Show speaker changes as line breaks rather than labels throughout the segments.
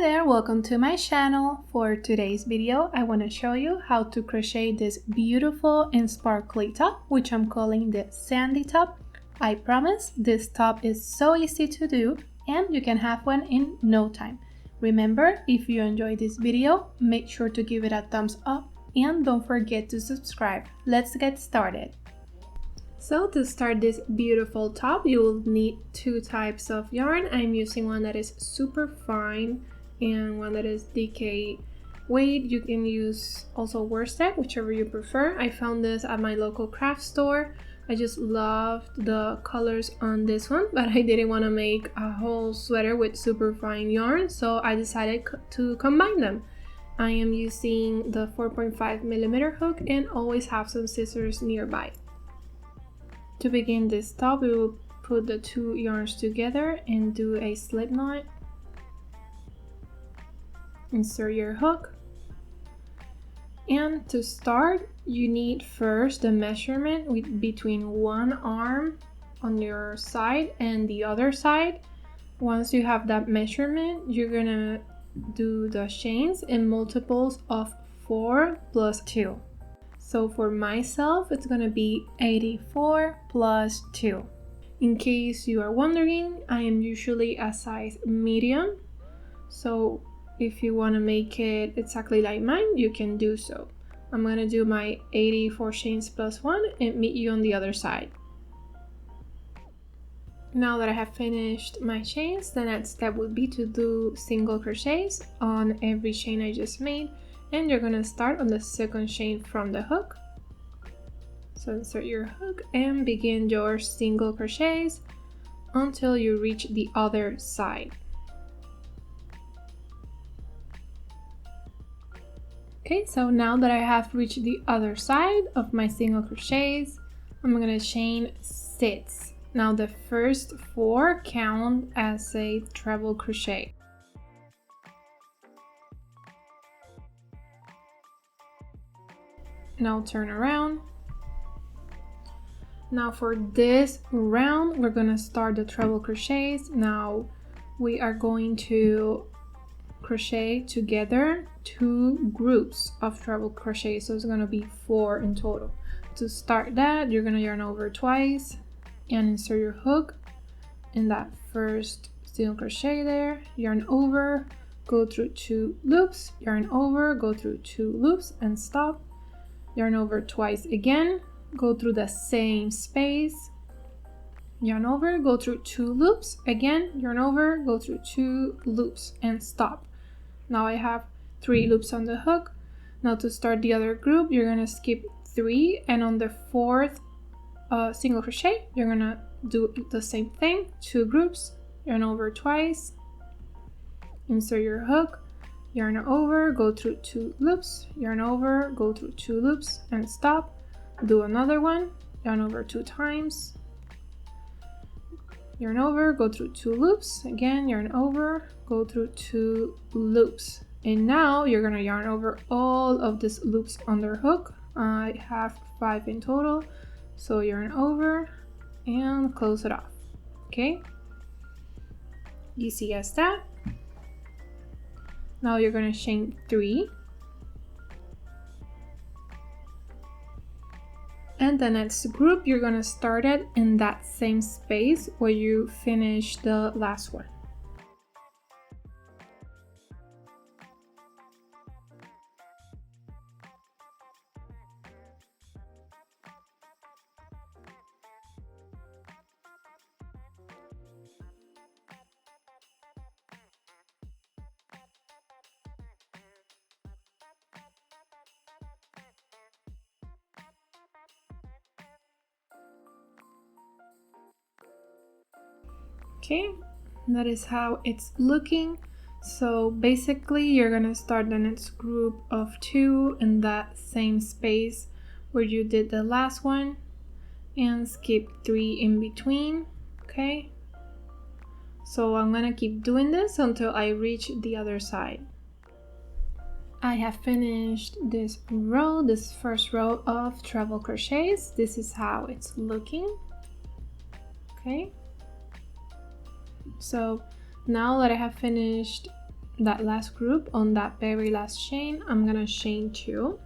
there, welcome to my channel. For today's video, I want to show you how to crochet this beautiful and sparkly top, which I'm calling the sandy top. I promise this top is so easy to do and you can have one in no time. Remember, if you enjoyed this video, make sure to give it a thumbs up and don't forget to subscribe. Let's get started. So to start this beautiful top, you will need two types of yarn. I'm using one that is super fine and one that is DK weight. You can use also worsted, whichever you prefer. I found this at my local craft store. I just loved the colors on this one, but I didn't want to make a whole sweater with super fine yarn, so I decided to combine them. I am using the 4.5mm hook and always have some scissors nearby. To begin this top, we will put the two yarns together and do a slip knot. Insert your hook. And to start, you need first the measurement between one arm on your side and the other side. Once you have that measurement, you're gonna do the chains in multiples of 4 plus 2. So for myself, it's gonna be 84 plus 2. In case you are wondering, I am usually a size medium. So if you wanna make it exactly like mine, you can do so. I'm gonna do my 84 chains plus 1 and meet you on the other side. Now that I have finished my chains, the next step would be to do single crochets on every chain I just made. And you're gonna start on the second chain from the hook. So insert your hook and begin your single crochets until you reach the other side. Okay, so now that I have reached the other side of my single crochets, I'm gonna chain 6. Now the first 4 count as a treble crochet. Now turn around. Now for this round, we're gonna start the treble crochets. Now we are going to crochet together 2 groups of treble crochets, so it's gonna be 4 in total. To start that, you're gonna yarn over twice and insert your hook in that first single crochet there, yarn over, go through 2 loops, yarn over, go through 2 loops and stop. Yarn over twice again, go through the same space, yarn over, go through 2 loops, again, yarn over, go through 2 loops and stop. Now I have 3 loops on the hook. Now to start the other group, you're gonna skip 3 and on the 4th single crochet, you're gonna do the same thing, 2 groups, yarn over twice, insert your hook, yarn over, go through 2 loops, yarn over, go through 2 loops and stop. Do another one, yarn over 2 times, yarn over, go through 2 loops, again yarn over, go through 2 loops. And now you're gonna yarn over all of these loops on the hook. I have 5 in total, so yarn over and close it off. Okay, easy as that. Now you're going to chain 3. And the next group, you're going to start it in that same space where you finish the last one. Okay, that is how it's looking. So basically you're gonna start the next group of 2 in that same space where you did the last one and skip 3 in between. Okay, so I'm gonna keep doing this until I reach the other side. I have finished this row, this first row of treble crochets. This is how it's looking. Okay, so now that I have finished that last group on that very last chain, I'm gonna chain 2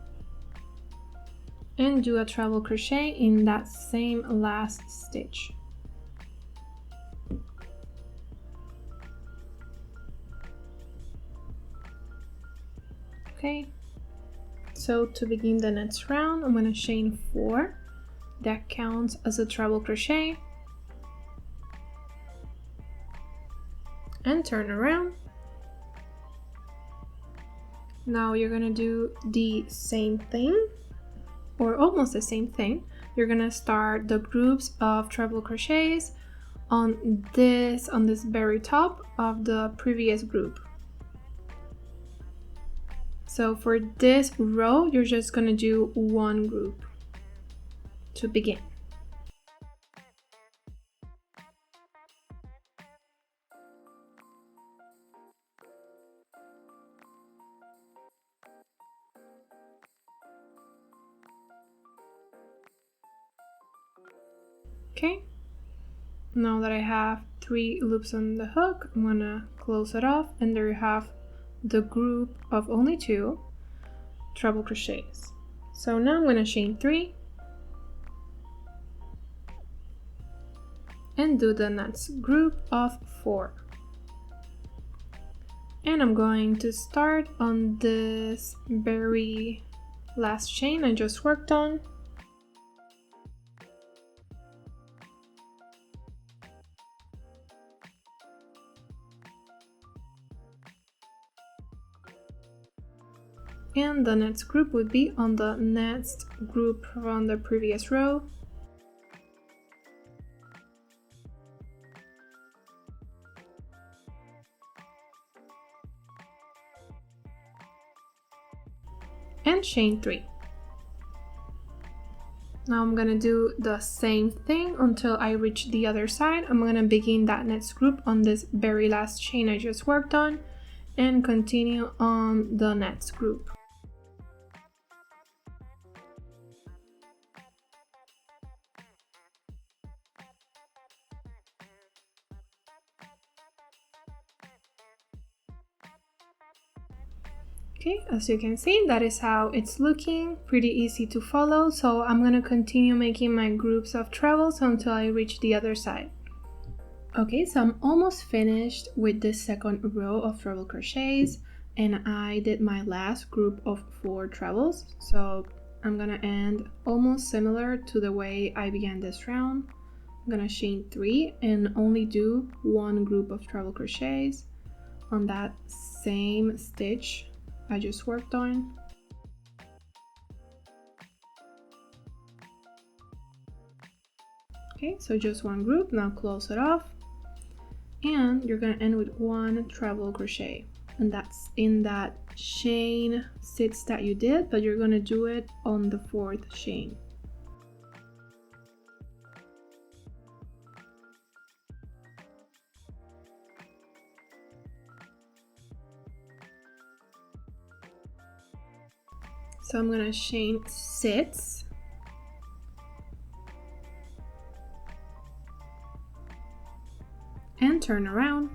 and do a treble crochet in that same last stitch. Okay, so to begin the next round, I'm gonna chain 4. That counts as a treble crochet, and turn around. Now you're gonna do the same thing, or almost the same thing. You're gonna start the groups of treble crochets on this very top of the previous group. So for this row, you're just gonna do 1 group to begin. Okay, now that I have 3 loops on the hook, I'm gonna close it off, and there you have the group of only 2 treble crochets. So now I'm gonna chain 3 and do the next group of 4. And I'm going to start on this very last chain I just worked on. And the next group would be on the next group from the previous row. And chain 3. Now I'm gonna do the same thing until I reach the other side. I'm gonna begin that next group on this very last chain I just worked on and continue on the next group. Okay, as you can see, that is how it's looking, pretty easy to follow. So I'm gonna continue making my groups of trebles until I reach the other side. Okay, so I'm almost finished with this second row of treble crochets, and I did my last group of 4 trebles. So I'm gonna end almost similar to the way I began this round. I'm gonna chain 3 and only do 1 group of treble crochets on that same stitch I just worked on. Okay, so just 1 group. Now close it off, and you're gonna end with 1 treble crochet, and that's in that chain 6 that you did, but you're gonna do it on the 4th chain. So I'm gonna chain 6 and turn around.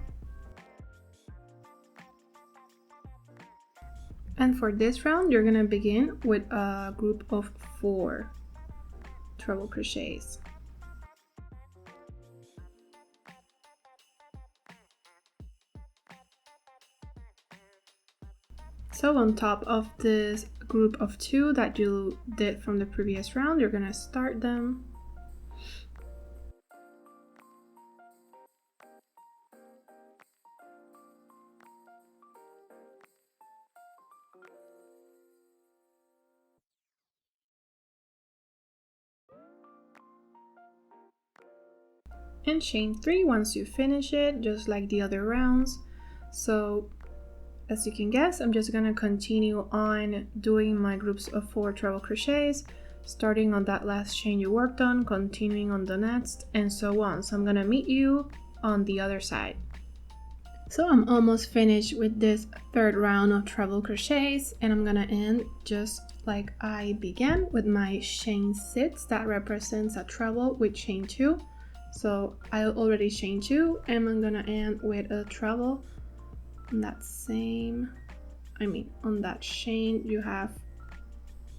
And for this round, you're gonna begin with a group of 4 treble crochets. So on top of this group of 2 that you did from the previous round, you're gonna start them. And chain 3 once you finish it, just like the other rounds. So as you can guess, I'm just gonna continue on doing my groups of 4 treble crochets, starting on that last chain you worked on, continuing on the next, and so on. So I'm gonna meet you on the other side. So I'm almost finished with this 3rd round of treble crochets, and I'm gonna end just like I began with my chain 6 that represents a treble with chain 2. So I already chained 2, and I'm gonna end with a treble on that same, on that chain you have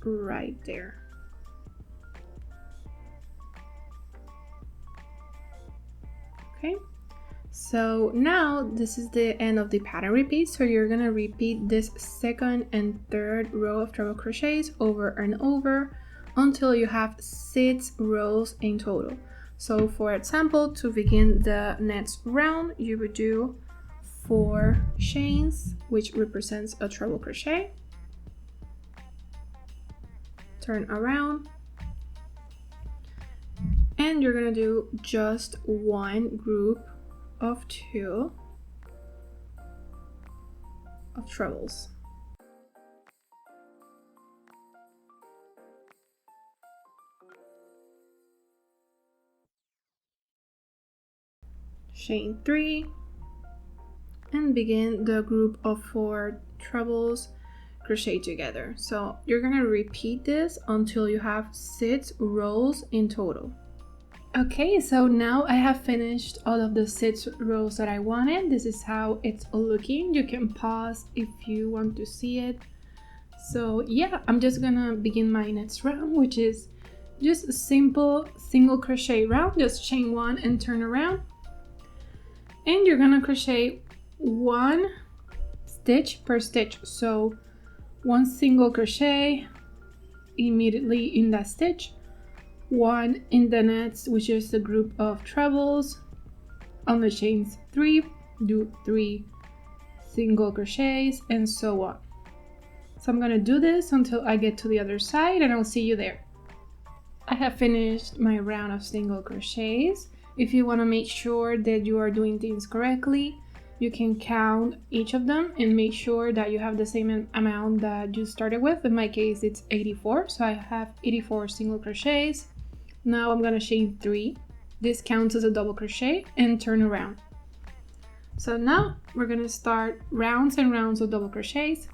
right there. Okay, so now this is the end of the pattern repeat, so you're gonna repeat this second and third row of treble crochets over and over until you have 6 rows in total. So for example, to begin the next round, you would do 4 chains, which represents a treble crochet, turn around, and you're gonna do just one group of 2 of trebles. Chain 3 and begin the group of 4 trebles crochet together. So you're gonna repeat this until you have 6 rows in total. Okay, so now I have finished all of the 6 rows that I wanted. This is how it's looking. You can pause if you want to see it. So yeah, I'm just gonna begin my next round, which is just a simple single crochet round. Just chain 1 and turn around. And you're gonna crochet 1 stitch per stitch. So 1 single crochet immediately in that stitch, 1 in the next, which is the group of trebles. On the chains 3, do 3 single crochets, and so on. So I'm gonna do this until I get to the other side, and I'll see you there. I have finished my round of single crochets. If you want to make sure that you are doing things correctly, you can count each of them and make sure that you have the same amount that you started with. In my case, it's 84, so I have 84 single crochets. Now I'm gonna chain 3. This counts as a double crochet and turn around. So now we're gonna start rounds and rounds of double crochets.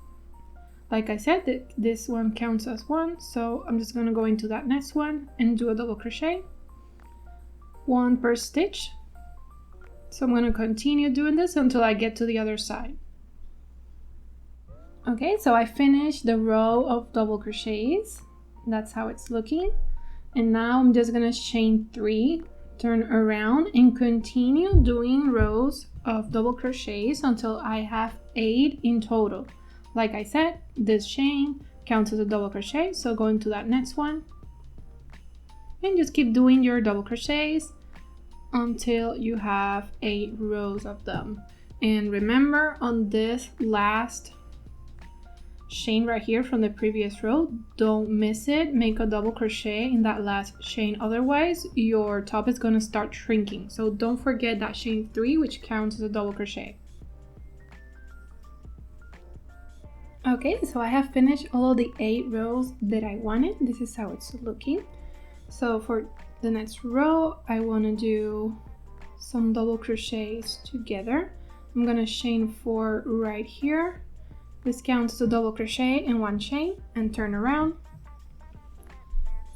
Like I said, this one counts as 1, so I'm just gonna go into that next one and do a double crochet, 1 per stitch. So I'm gonna continue doing this until I get to the other side. Okay, so I finished the row of double crochets. That's how it's looking. And now I'm just gonna chain 3, turn around, and continue doing rows of double crochets until I have 8 in total. Like I said, this chain counts as a double crochet, so go into that next one and just keep doing your double crochets until you have 8 rows of them. And remember, on this last chain right here from the previous row, don't miss it. Make a double crochet in that last chain, otherwise your top is going to start shrinking. So don't forget that chain 3, which counts as a double crochet. Okay, so I have finished all of the 8 rows that I wanted. This is how it's looking. So for the next row, I want to do some double crochets together. I'm going to chain 4 right here. This counts as a double crochet in 1 chain and turn around.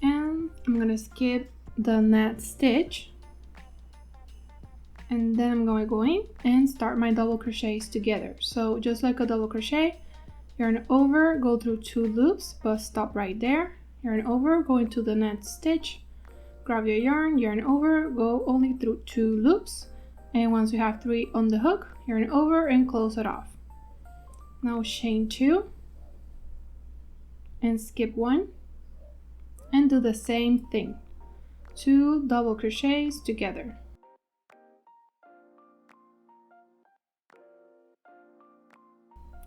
And I'm going to skip the next stitch. And then I'm going to go in and start my double crochets together. So just like a double crochet, yarn over, go through 2 loops, but stop right there. Yarn over, go into the next stitch, grab your yarn over, go only through 2 loops. And once you have 3 on the hook, yarn over and close it off. Now chain 2 and skip 1 and do the same thing, 2 double crochets together.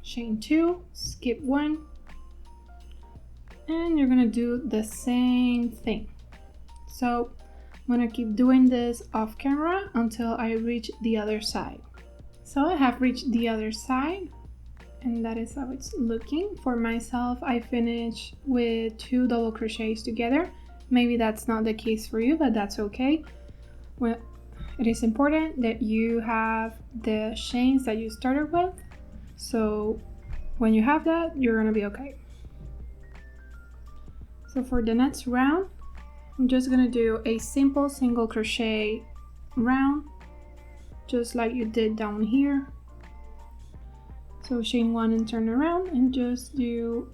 Chain 2, skip 1, and you're gonna do the same thing. So I'm gonna keep doing this off camera until I reach the other side. So I have reached the other side, and that is how it's looking. For myself, I finished with 2 double crochets together. Maybe that's not the case for you, but that's okay. Well, it is important that you have the chains that you started with. So when you have that, you're gonna be okay. So for the next round, I'm just gonna do a simple single crochet round, just like you did down here. So chain 1 and turn around and just do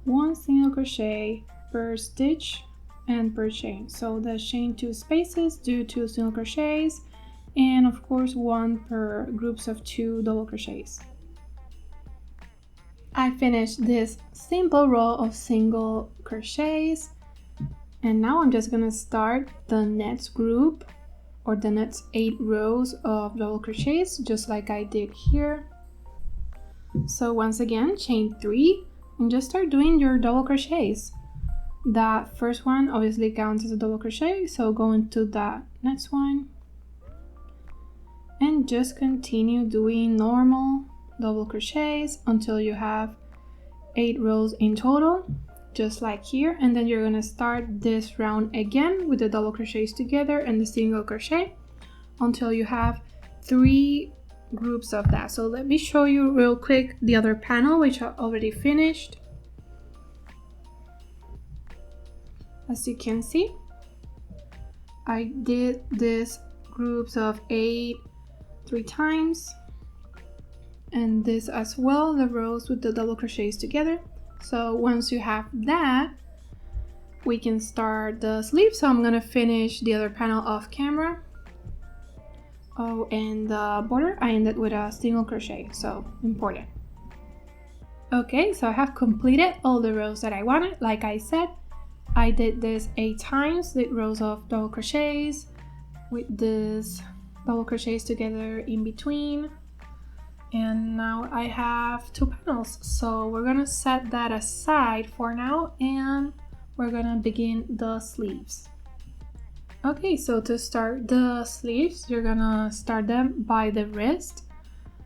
1 single crochet per stitch and per chain. So the chain 2 spaces, do 2 single crochets, and of course 1 per groups of 2 double crochets. I finished this simple row of single crochets, and now I'm just gonna start the next group or the next 8 rows of double crochets, just like I did here. So once again, chain 3 and just start doing your double crochets. That first one obviously counts as a double crochet, so go into that next one and just continue doing normal double crochets until you have 8 rows in total, just like here. And then you're gonna start this round again with the double crochets together and the single crochet until you have 3 groups of that. So let me show you real quick the other panel, which I already finished. As you can see, I did this groups of 8 3 times, and this as well, the rows with the double crochets together. So once you have that, we can start the sleeve. So I'm gonna finish the other panel off camera. Oh, and the border I ended with a single crochet, so important. Okay, so I have completed all the rows that I wanted. Like I said, I did this 8 times, the rows of double crochets with this double crochets together in between. And now I have 2 panels, so we're gonna set that aside for now and we're gonna begin the sleeves. Okay, so to start the sleeves, you're gonna start them by the wrist.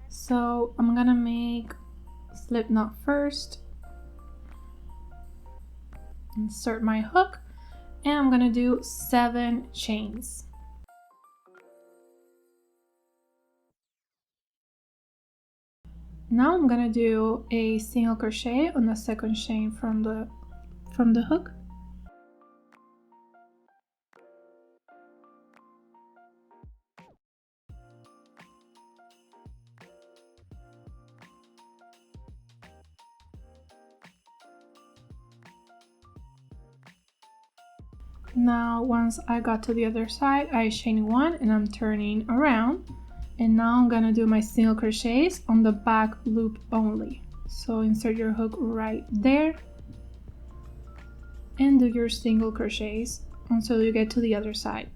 So I'm gonna make slip knot first, insert my hook, and I'm gonna do 7 chains. Now I'm gonna do a single crochet on the second chain from the hook. Now once I got to the other side, I chain 1 and I'm turning around, and now I'm gonna do my single crochets on the back loop only. So insert your hook right there and do your single crochets until you get to the other side.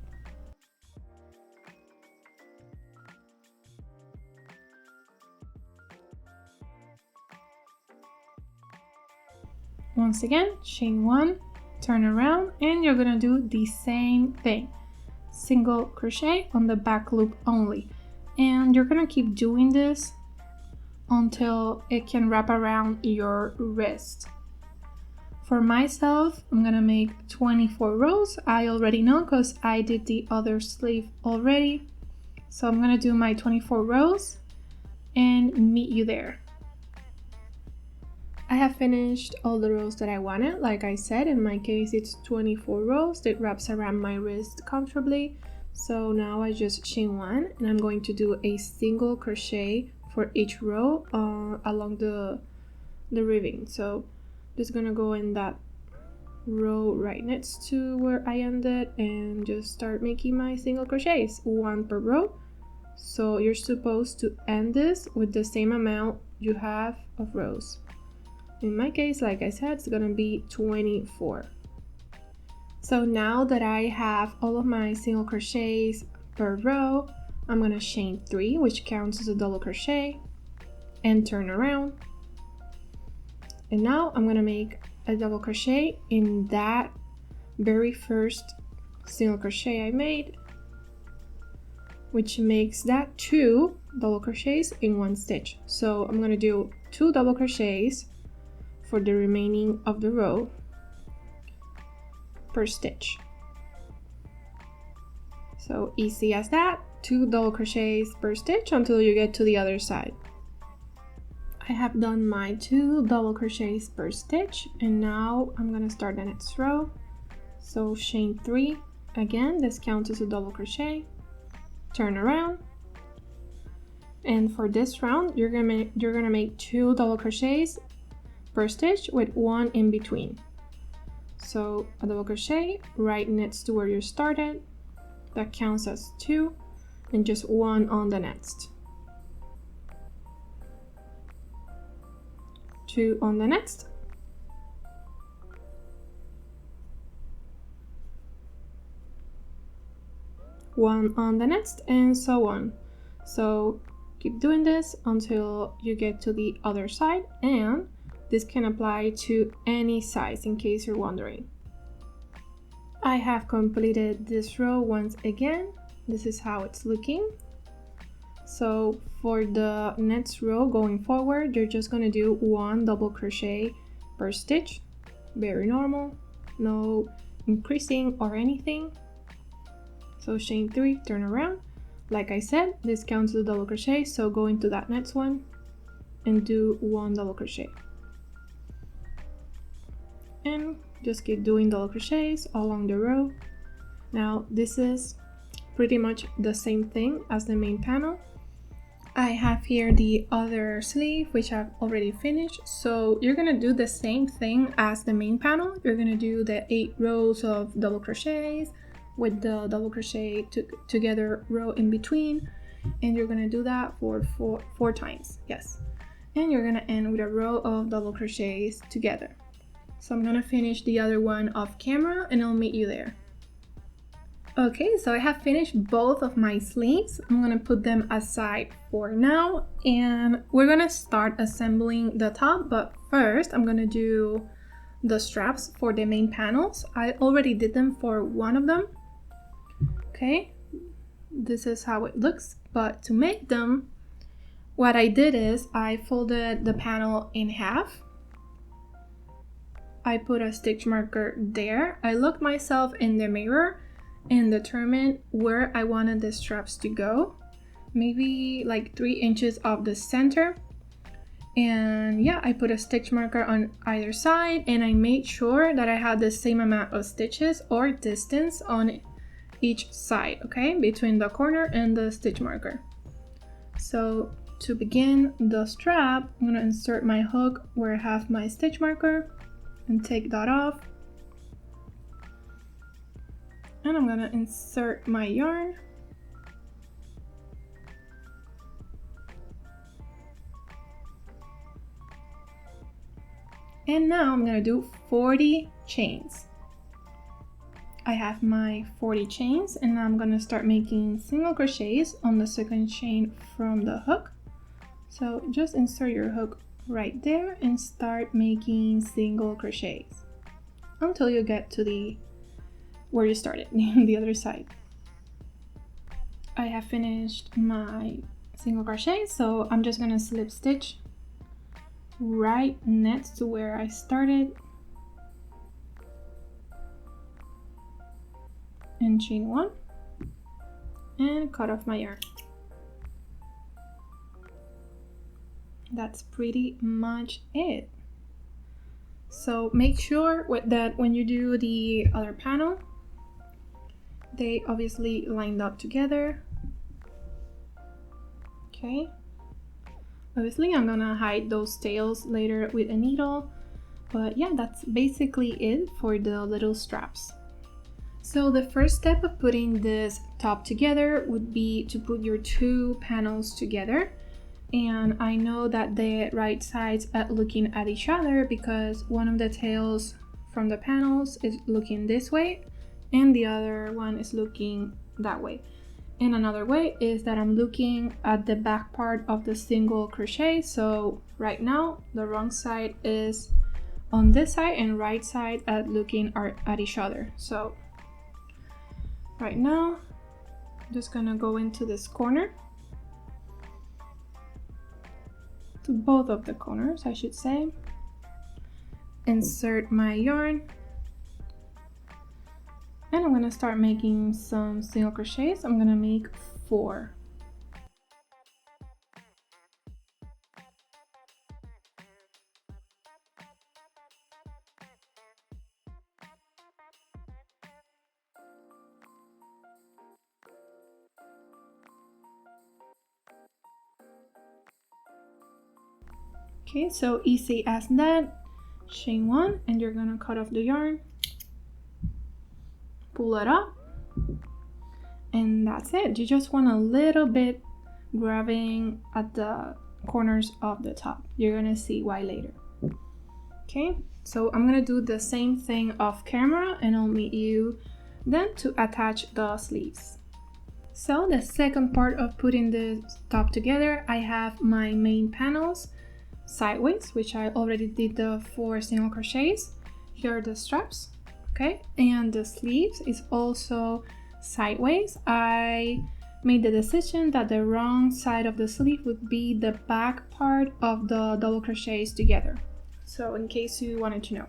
Once again, chain 1, turn around, and you're gonna do the same thing, single crochet on the back loop only, and you're gonna keep doing this until it can wrap around your wrist. For myself, I'm gonna make 24 rows. I already know because I did the other sleeve already, so I'm gonna do my 24 rows and meet you there. I have finished all the rows that I wanted. Like I said, in my case it's 24 rows that wraps around my wrist comfortably. So now I just chain 1 and I'm going to do a single crochet for each row along the ribbing. So just gonna go in that row right next to where I ended and just start making my single crochets, 1 per row. So you're supposed to end this with the same amount you have of rows. In my case, like I said, it's gonna be 24. So now that I have all of my single crochets per row, I'm gonna chain 3, which counts as a double crochet, and turn around. And now I'm gonna make a double crochet in that very first single crochet I made, which makes that 2 double crochets in 1 stitch. So I'm gonna do 2 double crochets for the remaining of the row per stitch. So easy as that, 2 double crochets per stitch until you get to the other side. I have done my 2 double crochets per stitch, and now I'm gonna start the next row. So chain 3, again this counts as a double crochet, turn around, And for this round, you're gonna make 2 double crochets per stitch with 1 in between. So a double crochet right next to where you started, that counts as 2, and just 1 on the next. 2 on the next. One on the next, and so on. So keep doing this until you get to the other side, and this can apply to any size in case you're wondering. I have completed this row once again. This is how it's looking. So for the next row going forward, you're just going to do 1 double crochet per stitch. Very normal, no increasing or anything. So chain 3, turn around. Like I said, this counts as a double crochet, so go into that next one and do 1 double crochet. And just keep doing double crochets along the row. Now this is pretty much the same thing as the main panel. I have here the other sleeve, which I've already finished. So you're gonna do the same thing as the main panel. You're gonna do the 8 rows of double crochets with the double crochet together row in between, and you're gonna do that for four times. Yes, and you're gonna end with a row of double crochets together. So I'm gonna finish the other one off camera and I'll meet you there. Okay, so I have finished both of my sleeves. I'm gonna put them aside for now, and we're gonna start assembling the top, but first I'm gonna do the straps for the main panels. I already did them for one of them. Okay, this is how it looks, but to make them, what I did is I folded the panel in half. I put a stitch marker there. I looked myself in the mirror and determined where I wanted the straps to go. Maybe like 3 inches off the center. And yeah, I put a stitch marker on either side, and I made sure that I had the same amount of stitches or distance on each side, okay, between the corner and the stitch marker. So to begin the strap, I'm gonna insert my hook where I have my stitch marker and take that off. And I'm gonna insert my yarn. And now I'm gonna do 40 chains. I have my 40 chains, and I'm gonna start making single crochets on the second chain from the hook. So just insert your hook right there and start making single crochets until you get to the where you started, the other side. I have finished my single crochet, so I'm just gonna slip stitch right next to where I started and chain 1 and cut off my yarn. That's pretty much it. So make sure that when you do the other panel, they obviously lined up together. Okay, obviously I'm gonna hide those tails later with a needle, but yeah, that's basically it for the little straps. So the first step of putting this top together would be to put your 2 panels together. And I know that the right sides are looking at each other because one of the tails from the panels is looking this way and the other one is looking that way. And another way is that I'm looking at the back part of the single crochet. So right now the wrong side is on this side and right side at looking at each other. So right now I'm just gonna go into this corner, to both of the corners I should say, insert my yarn, and I'm gonna start making some single crochets. I'm gonna make 4. Okay, so easy as that. Chain 1, and you're gonna cut off the yarn, pull it up, and that's it. You just want a little bit grabbing at the corners of the top. You're gonna see why later. Okay, so I'm gonna do the same thing off camera, and I'll meet you then to attach the sleeves. So the second part of putting the top together, I have my main panels sideways, which I already did the 4 single crochets. Here are the straps, okay, and the sleeves is also sideways. I made the decision that the wrong side of the sleeve would be the back part of the double crochets together, so in case you wanted to know.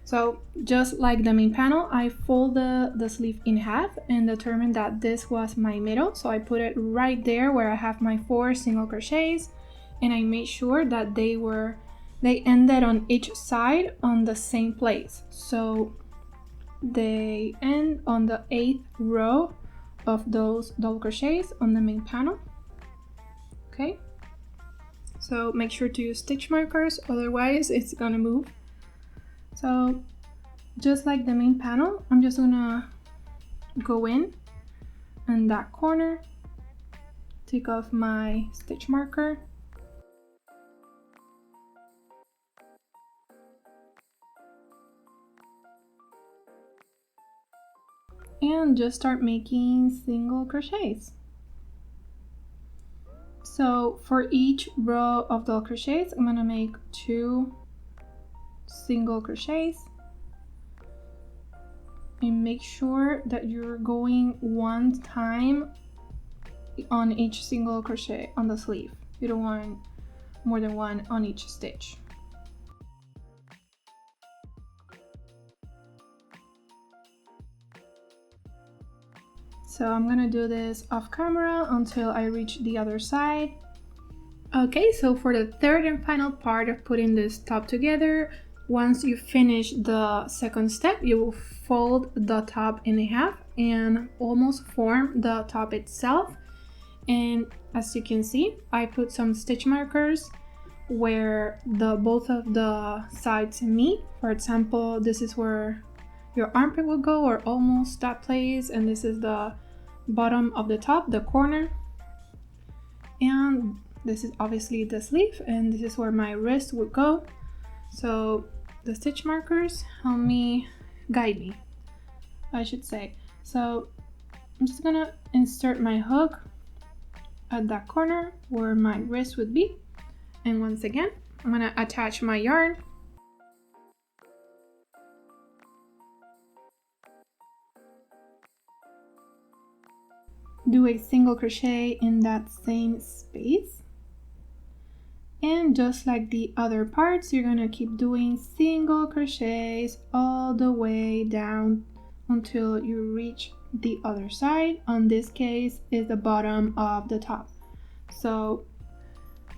So just like the main panel, I fold the sleeve in half and determined that this was my middle, so I put it right there where I have my 4 single crochets, and I made sure that they ended on each side on the same place. So they end on the 8th row of those double crochets on the main panel. Okay, so make sure to use stitch markers, otherwise it's gonna move. So just like the main panel, I'm just gonna go in that corner, take off my stitch marker, and just start making single crochets. So for each row of double crochets, I'm gonna make 2 single crochets, and make sure that you're going 1 time on each single crochet on the sleeve. You don't want more than 1 on each stitch. So I'm gonna do this off camera until I reach the other side. Okay, so for the third and final part of putting this top together, once you finish the second step, you will fold the top in half and almost form the top itself. And as you can see, I put some stitch markers where both of the sides meet. For example, this is where your armpit will go, or almost that place, and this is the bottom of the top, the corner, and this is obviously the sleeve, and this is where my wrist would go. So the stitch markers help me guide me, I should say. So I'm just gonna insert my hook at that corner where my wrist would be, and once again I'm gonna attach my yarn, do a single crochet in that same space, and just like the other parts, you're gonna keep doing single crochets all the way down until you reach the other side. On this case is the bottom of the top. So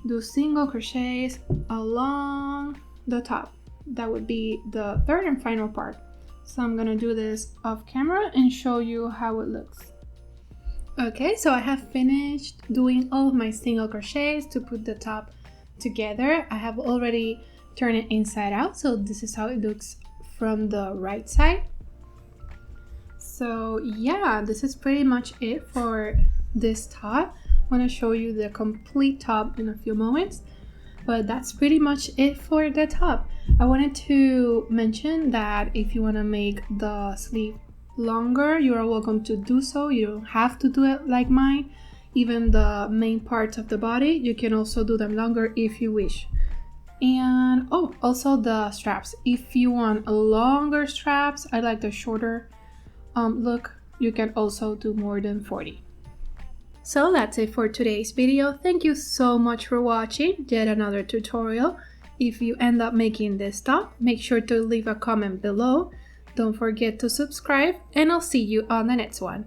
do single crochets along the top. That would be the third and final part. So I'm gonna do this off camera and show you how it looks. Okay, so I have finished doing all of my single crochets to put the top together. I have already turned it inside out, so this is how it looks from the right side. So yeah, this is pretty much it for this top. I'm going to show you the complete top in a few moments, but that's pretty much it for the top. I wanted to mention that if you want to make the sleeve longer, you are welcome to do so. You don't have to do it like mine. Even the main parts of the body, you can also do them longer if you wish. And oh, also the straps. If you want longer straps, I like the shorter look. You can also do more than 40. So that's it for today's video. Thank you so much for watching yet another tutorial. If you end up making this top, make sure to leave a comment below. Don't forget to subscribe, and I'll see you on the next one.